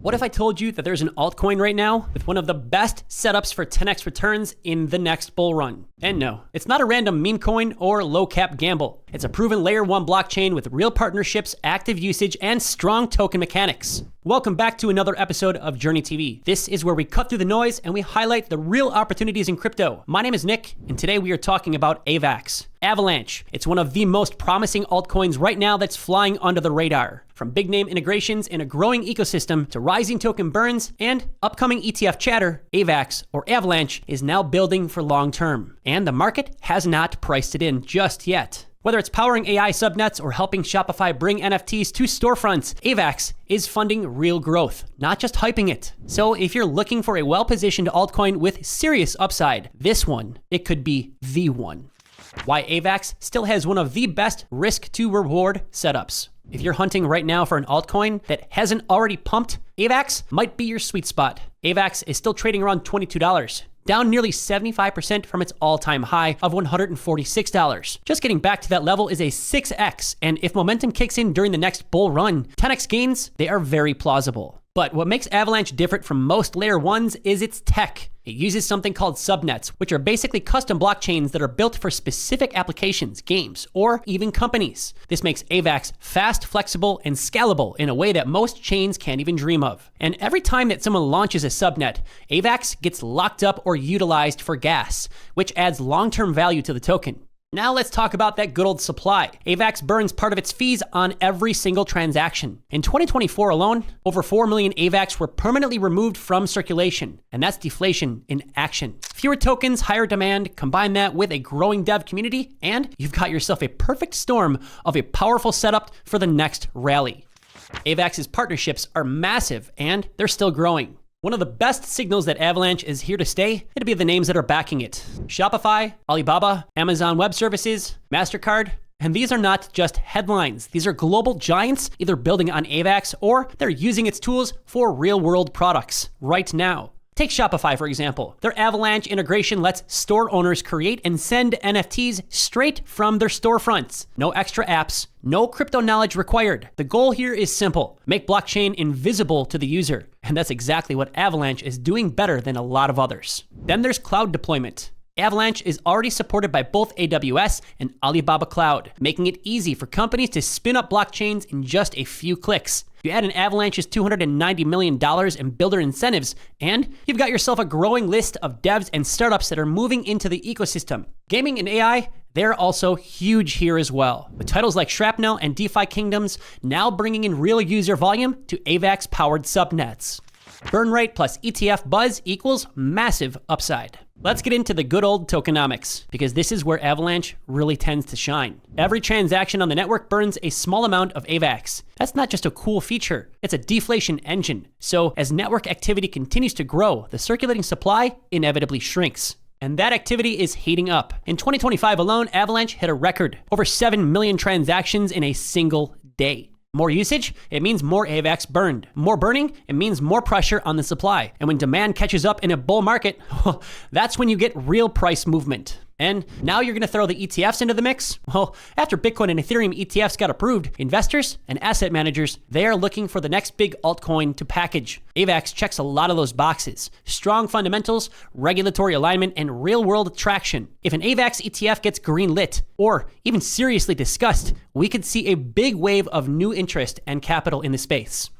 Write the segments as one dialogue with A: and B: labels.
A: What if I told you that there's an altcoin right now with one of the best setups for 10x returns in the next bull run? And no, it's not a random meme coin or low cap gamble. It's a proven layer 1 blockchain with real partnerships, active usage, and strong token mechanics. Welcome back to another episode of JRNY TV. This is where we cut through the noise and we highlight the real opportunities in crypto. My name is Nick, and today we are talking about AVAX. Avalanche. It's one of the most promising altcoins right now that's flying under the radar. From big name integrations in a growing ecosystem to rising token burns and upcoming ETF chatter, AVAX or Avalanche is now building for long term. And the market has not priced it in just yet. Whether it's powering AI subnets or helping Shopify bring NFTs to storefronts, AVAX is funding real growth, not just hyping it. So if you're looking for a well-positioned altcoin with serious upside, this one, it could be the one. Why AVAX still has one of the best risk to reward setups. If you're hunting right now for an altcoin that hasn't already pumped, AVAX might be your sweet spot. AVAX is still trading around $22, down nearly 75% from its all-time high of $146. Just getting back to that level is a 6x, and if momentum kicks in during the next bull run, 10x gains, they are very plausible. But what makes Avalanche different from most layer 1s is its tech. It uses something called subnets, which are basically custom blockchains that are built for specific applications, games, or even companies. This makes AVAX fast, flexible, and scalable in a way that most chains can't even dream of. And every time that someone launches a subnet, AVAX gets locked up or utilized for gas, which adds long-term value to the token. Now let's talk about that good old supply. AVAX burns part of its fees on every single transaction. In 2024 alone, over 4 million AVAX were permanently removed from circulation, and that's deflation in action. Fewer tokens, higher demand, combine that with a growing dev community, and you've got yourself a perfect storm of a powerful setup for the next rally. AVAX's partnerships are massive, and they're still growing. One of the best signals that Avalanche is here to stay, it'd be the names that are backing it. Shopify, Alibaba, Amazon Web Services, MasterCard. And these are not just headlines. These are global giants either building on AVAX or they're using its tools for real-world products right now. Take Shopify, for example. Their Avalanche integration lets store owners create and send NFTs straight from their storefronts. No extra apps, no crypto knowledge required. The goal here is simple: make blockchain invisible to the user. And that's exactly what Avalanche is doing better than a lot of others. Then there's cloud deployment. Avalanche is already supported by both AWS and Alibaba Cloud, making it easy for companies to spin up blockchains in just a few clicks. You add in Avalanche's $290 million in builder incentives, and you've got yourself a growing list of devs and startups that are moving into the ecosystem. Gaming and AI, they're also huge here as well, with titles like Shrapnel and DeFi Kingdoms now bringing in real user volume to AVAX-powered subnets. Burn rate plus ETF buzz equals massive upside. Let's get into the good old tokenomics, because this is where Avalanche really tends to shine. Every transaction on the network burns a small amount of AVAX. That's not just a cool feature, it's a deflation engine. So as network activity continues to grow, the circulating supply inevitably shrinks. And that activity is heating up. In 2025 alone, Avalanche hit a record, over 7 million transactions in a single day. More usage, it means more AVAX burned. More burning, it means more pressure on the supply. And when demand catches up in a bull market, that's when you get real price movement. And now you're going to throw the ETFs into the mix? Well, after Bitcoin and Ethereum ETFs got approved, investors and asset managers, they are looking for the next big altcoin to package. AVAX checks a lot of those boxes. Strong fundamentals, regulatory alignment, and real-world traction. If an AVAX ETF gets green-lit, or even seriously discussed, we could see a big wave of new interest and capital in the space.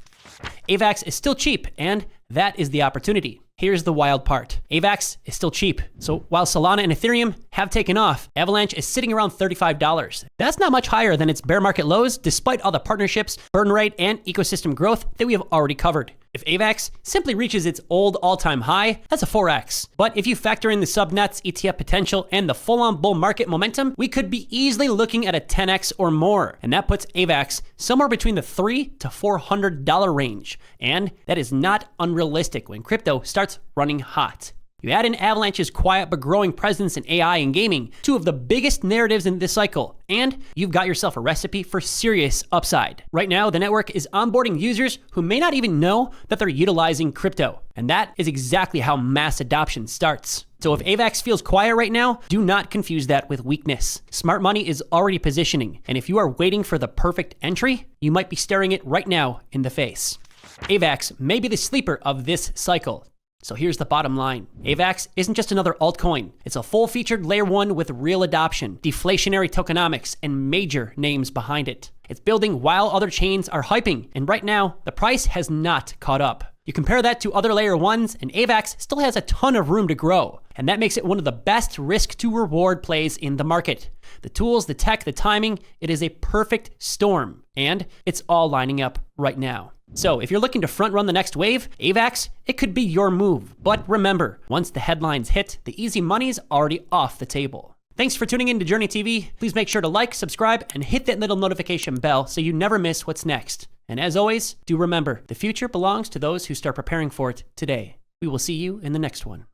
A: AVAX is still cheap, and that is the opportunity. Here's the wild part. AVAX is still cheap. So while Solana and Ethereum have taken off, Avalanche is sitting around $35. That's not much higher than its bear market lows, despite all the partnerships, burn rate, and ecosystem growth that we have already covered. If AVAX simply reaches its old all-time high, that's a 4x. But if you factor in the subnets, ETF potential, and the full-on bull market momentum, we could be easily looking at a 10x or more. And that puts AVAX somewhere between the $300 to $400 range. And that is not unrealistic when crypto starts running hot. You add in Avalanche's quiet but growing presence in AI and gaming, two of the biggest narratives in this cycle, and you've got yourself a recipe for serious upside. Right now, the network is onboarding users who may not even know that they're utilizing crypto, and that is exactly how mass adoption starts. So if AVAX feels quiet right now, do not confuse that with weakness. Smart money is already positioning, and if you are waiting for the perfect entry, you might be staring it right now in the face. AVAX may be the sleeper of this cycle. So here's the bottom line. AVAX isn't just another altcoin. It's a full-featured layer 1 with real adoption, deflationary tokenomics, and major names behind it. It's building while other chains are hyping, and right now, the price has not caught up. You compare that to other layer 1s, and AVAX still has a ton of room to grow, and that makes it one of the best risk to reward plays in the market. The tools, the tech, the timing, it is a perfect storm, and it's all lining up right now. So if you're looking to front run the next wave, AVAX, it could be your move. But remember, once the headlines hit, the easy money's already off the table. Thanks for tuning in to JRNY TV. Please make sure to like, subscribe, and hit that little notification bell so you never miss what's next. And as always, do remember, the future belongs to those who start preparing for it today. We will see you in the next one.